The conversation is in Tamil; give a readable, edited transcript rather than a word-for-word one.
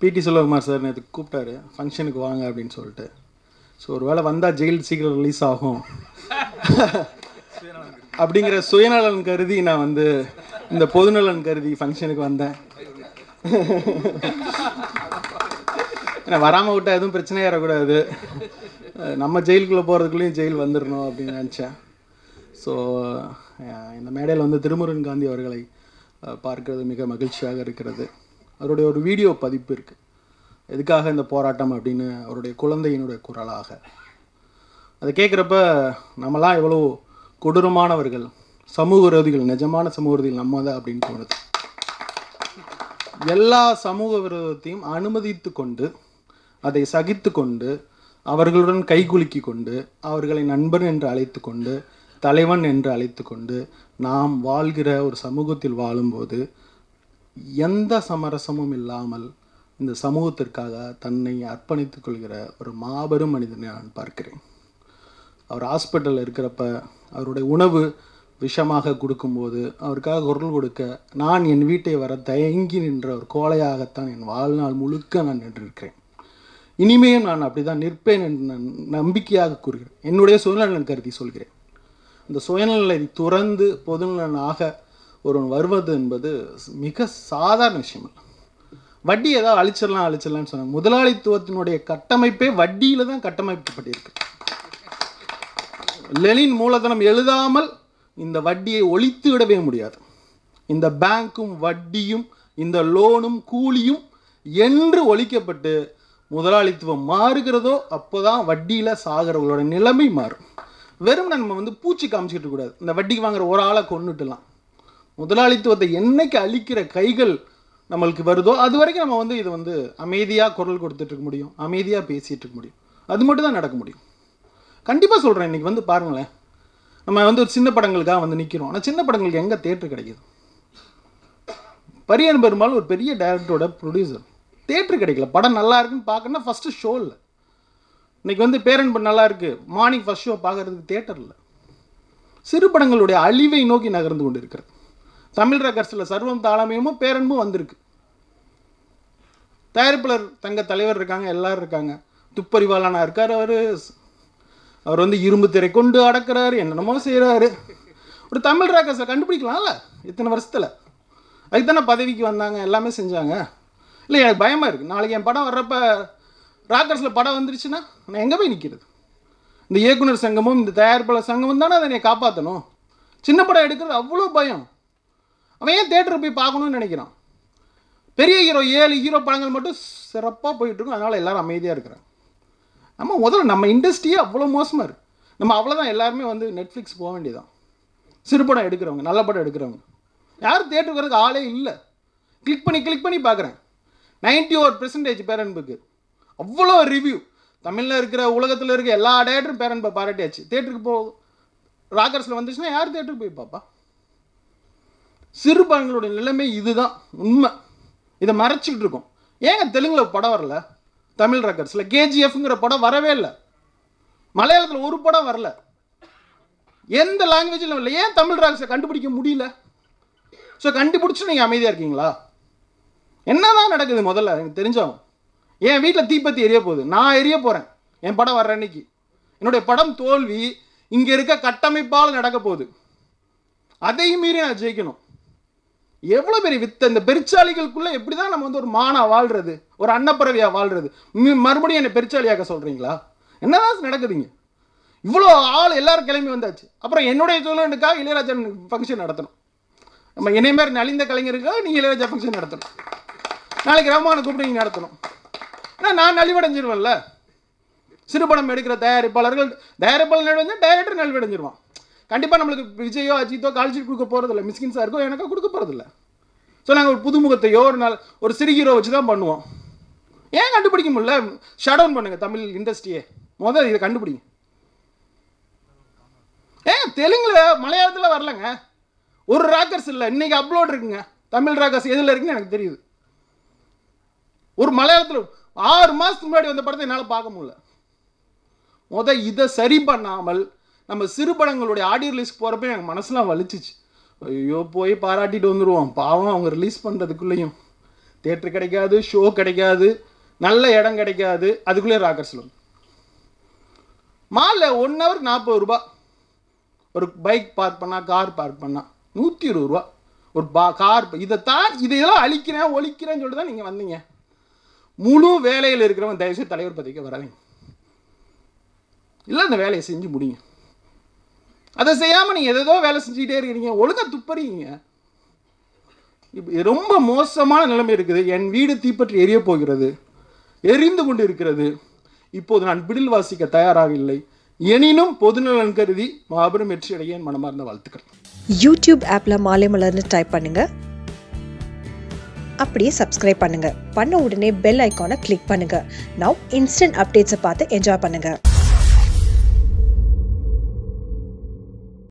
பிடி செல்வகுமார் சார் நேற்று கூப்பிட்டாரு ஃபங்க்ஷனுக்கு வாங்க அப்படின்னு சொல்லிட்டு. ஸோ ஒரு வேளை வந்தால் ஜெயில் சீக்கிரம் ரிலீஸ் ஆகும் அப்படிங்கிற சுயநலன் கருதி நான் வந்து இந்த பொதுநலன் கருதி ஃபங்க்ஷனுக்கு வந்தேன். ஏன்னா வராமல் விட்டால் எதுவும் பிரச்சனையாக வரக்கூடாது, நம்ம ஜெயிலுக்குள்ளே போகிறதுக்குள்ளேயும் ஜெயில் வந்துடணும் அப்படின்னு நினச்சேன். ஸோ இந்த மேடையில் வந்து திருமுருகன் காந்தி அவர்களை பார்க்கிறது மிக மகிழ்ச்சியாக இருக்கிறது. அவருடைய ஒரு வீடியோ பதிப்பு இருக்குது, எதுக்காக இந்த போராட்டம் அப்படின்னு, அவருடைய குழந்தையினுடைய குரலாக. அதை கேட்குறப்ப நம்மளாம் எவ்வளோ கொடூரமானவர்கள், சமூக விரோதிகள், நிஜமான சமூக விரோதிகள் நம்ம தான் அப்படின்னு தோணுது. எல்லா சமூக விரோதத்தையும் அனுமதித்து கொண்டு, அதை சகித்து கொண்டு, அவர்களுடன் கைகுலுக்கி கொண்டு, அவர்களை நண்பன் என்று அழைத்து கொண்டு, தலைவன் என்று அழைத்து கொண்டு நாம் வாழ்கிற ஒரு சமூகத்தில் வாழும்போது எந்த சமரசமும் இல்லாமல் இந்த சமூகத்திற்காக தன்னை அர்ப்பணித்துக் கொள்கிற ஒரு மாபெரும் மனிதனை நான் பார்க்கிறேன். அவர் ஹாஸ்பிட்டலில் இருக்கிறப்ப அவருடைய உணவு விஷமாக கொடுக்கும்போது அவருக்காக குரல் கொடுக்க நான் என் வீட்டை வர தயங்கி நின்ற ஒரு கோழையாகத்தான் என் வாழ்நாள் முழுக்க நான் நின்றிருக்கிறேன். இனிமேலும் நான் அப்படி தான் நிற்பேன் என்று நான் நம்பிக்கையாக கூறுகிறேன். என்னுடைய சுயநலன் கருதி சொல்கிறேன். இந்த சுயநலனை துறந்து பொதுநலனாக ஒருவன் வருவது என்பது மிக சாதாரண விஷயம் இல்லை. வட்டி ஏதாவது அழிச்சிடலாம்னு சொன்னாங்க. முதலாளித்துவத்தினுடைய கட்டமைப்பே வட்டியில் தான் கட்டமைக்கப்பட்டிருக்கு. லெனின் மூலதனம் எழுதாமல் இந்த வட்டியை ஒழித்து விடவே முடியாது. இந்த பேங்க்கும் வட்டியும் இந்த லோனும் கூலியும் என்று ஒழிக்கப்பட்டு முதலாளித்துவம் மாறுகிறதோ அப்போதான் வட்டியில் சாகிறவங்களோட நிலைமை மாறும். வெறும் நம்ம வந்து பூச்சி காமிச்சிக்கிட்டு கூடாது. இந்த வட்டிக்கு வாங்குற ஒரு ஆளை கொண்டுட்டுலாம் முதலாளித்துவத்தை என்னைக்கு அழிக்கிற கைகள் நம்மளுக்கு வருதோ அது வரைக்கும் நம்ம வந்து இதை வந்து அமைதியாக குரல் கொடுத்துட்டு இருக்க முடியும், அமைதியாக பேசிகிட்டு இருக்க முடியும். அது மட்டும் தான் நடக்க முடியும். கண்டிப்பாக சொல்கிறேன். இன்றைக்கி வந்து பாருங்களேன், நம்ம வந்து ஒரு சின்ன படங்களுக்காக வந்து நிற்கிறோம். ஆனால் சின்ன படங்களுக்கு எங்கே தேட்டர் கிடைக்கிது? பரியன் பெருமாள் ஒரு பெரிய டைரக்டரோட ப்ரொடியூசர், தேட்டர் கிடைக்கல. படம் நல்லா இருக்குன்னு பார்க்கணுன்னா ஃபஸ்ட்டு ஷோ இல்லை. இன்றைக்கி வந்து பேரன்பு நல்லா இருக்குது, மார்னிங் ஃபஸ்ட் ஷோ பார்க்குறதுக்கு தேட்டர் இல்லை. சிறு படங்களுடைய அழிவை நோக்கி நகர்ந்து கொண்டு இருக்கிறது. தமிழ் ரகர்ஸில் சர்வம் தாளமயமும் பேரன்பும் வந்திருக்கு. தயாரிப்பாளர் தங்க தலைவர் இருக்காங்க, எல்லோரும் இருக்காங்க. துப்பறிவாளானா இருக்கார். அவர் வந்து இரும்பு திரை கொண்டு அடக்கிறாரு, என்னென்னமோ செய்கிறாரு. ஒரு தமிழ் ரகர்ஸை கண்டுபிடிக்கலாம்ல இத்தனை வருஷத்தில். அதுக்கு தானே பதவிக்கு வந்தாங்க, எல்லாமே செஞ்சாங்க. இல்லை, எனக்கு பயமாக இருக்குது. நாளைக்கு என் படம் வர்றப்ப ராக்கர்ஸில் படம் வந்துருச்சுன்னா நான் எங்கே போய் நிற்கிறது? இந்த இயக்குனர் சங்கமும் இந்த தயாரிப்பாளர் சங்கமும் தானே அதை என்னை காப்பாற்றணும். சின்ன படம் எடுக்கிறது அவ்வளோ பயம். அவன் ஏன் தேட்டருக்கு போய் பார்க்கணும்னு நினைக்கிறான்? பெரிய ஹீரோ 7 ஹீரோ படங்கள் மட்டும் சிறப்பாக போயிட்டுருக்கும், அதனால் எல்லோரும் அமைதியாக இருக்கிறாங்க. நம்ம இண்டஸ்ட்ரியே அவ்வளோ மோசமாக இருக்குது. நம்ம அவ்வளோதான் எல்லாருமே வந்து நெட்ஃப்ளிக்ஸ் போக வேண்டியதான். சிறு படம் எடுக்கிறவங்க, நல்ல படம் எடுக்கிறவங்க யாரும் தேட்டருக்கு வரதுக்கு ஆளே இல்லை. கிளிக் பண்ணி பார்க்குறேன். 91% பேரன்புக்கு அவ்வளோ ரிவ்யூ. தமிழில் இருக்கிற உலகத்தில் இருக்க எல்லா டேரக்டரும் பேரன்பை பாராட்டியாச்சு. தேட்டருக்கு ராக்கர்ஸில் வந்துச்சுன்னா யார் தேட்டருக்கு போய் பாப்பா? சிறு படங்களுடைய நிலைமை இதுதான் உண்மை. இதை மறைச்சிக்கிட்டு இருக்கோம். ஏங்க தெலுங்கில் படம் வரல? தமிழ் ராக்கர்ஸில் கேஜிஎஃப்ங்கிற படம் வரவே இல்லை. மலையாளத்தில் ஒரு படம் வரல. எந்த லாங்குவேஜிலும் இல்லை. ஏன் தமிழ் ராக்கர்ஸை கண்டுபிடிக்க முடியல? ஸோ கண்டுபிடிச்சி நீங்கள் அமைதியாக இருக்கீங்களா? என்னதான் நடக்குது முதல்ல எனக்கு தெரிஞ்சவங்க. என் வீட்டில் தீப்பத்தி எரிய போகுது, நான் எரிய போகிறேன் என் படம் வர்ற அன்னைக்கு. என்னுடைய படம் தோல்வி இங்கே இருக்க கட்டமைப்பால் நடக்க போகுது. அதையும் மீறி நான் ஜெயிக்கணும். எவ்வளோ பெரிய வித்த இந்த பெருச்சாளிகளுக்குள்ளே எப்படி தான் நம்ம வந்து ஒரு மானா வாழ்கிறது, ஒரு அன்னப்பறவையாக வாழ்கிறது? மறுபடியும் என்னை பெருச்சாலியாக்க சொல்கிறீங்களா? என்னதான் நடக்குதுங்க? இவ்வளோ ஆள் எல்லாரும் கிளம்பி வந்தாச்சு. அப்புறம் என்னுடைய தொழிலுக்காக இளையராஜா ஃபங்க்ஷன் நடத்தணும். நம்ம என்னை மாதிரி நலிந்த கலைஞருக்காக நீங்கள் இளையராஜா ஃபங்க்ஷன் நடத்தணும். நாளைக்கு ரஹ்மானை கூப்பிட்டு நீங்கள் நடத்தணும். ஏன்னா நான் நலிவடைஞ்சிருவேன்ல. சிறுபடம் எடுக்கிற தயாரிப்பாளர் நலிவடைஞ்சா டைரக்டர் நலிவடைஞ்சிருவான். கண்டிப்பாக நம்மளுக்கு விஜயோ அஜித்தோ கால்ஷீட் கொடுக்க போகிறதில்ல, மிஸ்கின் சாருக்கோ எனக்கோ கொடுக்க போகிறதில்ல. ஸோ நாங்கள் ஒரு புதுமுகத்தையோ ஒரு சிறு ஹீரோ வச்சு தான் பண்ணுவோம். ஏன் கண்டுபிடிக்க முடியல? ஷட் டவுன் பண்ணுங்க தமிழ் இண்டஸ்ட்ரியே. முதல் இதை கண்டுபிடிங்க. தெலுங்குல மலையாளத்தில் வரலங்க. ஒரு ராக்கர்ஸ் இல்லை. இன்னைக்கு அப்லோட் இருக்குங்க. தமிழ் ராக்கர்ஸ் எதில் இருக்குன்னு எனக்கு தெரியுது. ஒரு மலையாளத்தில் 6 மாதத்துக்கு முன்னாடி வந்த படத்தை என்னால் பார்க்க முடியல. இதை சரி பண்ணாமல் நம்ம சிறு படங்களுடைய ஆடியோ ரிலீஸ்க்கு போகிறப்ப எனக்கு மனசுலாம் வலிச்சிச்சு. ஐயோ போய் பாராட்டிட்டு வந்துடுவோம், பாவம் அவங்க ரிலீஸ் பண்ணுறதுக்குள்ளேயும் தியேட்டர் கிடைக்காது, ஷோ கிடைக்காது, நல்ல இடம் கிடைக்காது, அதுக்குள்ளே ராக்கர்ஸில் மாலில் 1 ஹவருக்கு 40 ரூபா. ஒரு பைக் பார்க் பண்ணால், கார் பார்க் பண்ணால் 120 ரூபா. ஒரு கார் இதெல்லாம் அழிக்கிறேன் ஒழிக்கிறேன்னு சொல்லிட்டு தான் நீங்கள் வந்தீங்க. முழு வேலையில் இருக்கிறவன் தயவுசெய்து தலைவர் பதவிக்கு வராதீங்க. இல்லை அந்த வேலையை செஞ்சு முடிங்க. அதை செய்யாமல் நீங்கள் எதோ வேலை செஞ்சுக்கிட்டே இருக்கிறீங்க, ஒழுங்காக துப்பறீங்க. இப்போ ரொம்ப மோசமான நிலைமை இருக்குது. என் வீடு தீப்பற்றி எரிய போகிறது, எரிந்து கொண்டு இருக்கிறது. இப்போது நான் பிடில் வாசிக்க தயாராக இல்லை. எனினும் பொதுநலன் கருதி மாபெரும் வெற்றி அடைய என் மனமார்ந்த வாழ்த்துக்கள். யூடியூப் ஆப்ல மாலை மலர்னு டைப் பண்ணுங்க, அப்படியே சப்ஸ்கிரைப் பண்ணுங்க. பண்ண உடனே பெல் ஐகானை கிளிக் பண்ணுங்க. நவ் இன்ஸ்டன்ட் அப்டேட்ஸை பார்த்து என்ஜாய் பண்ணுங்க.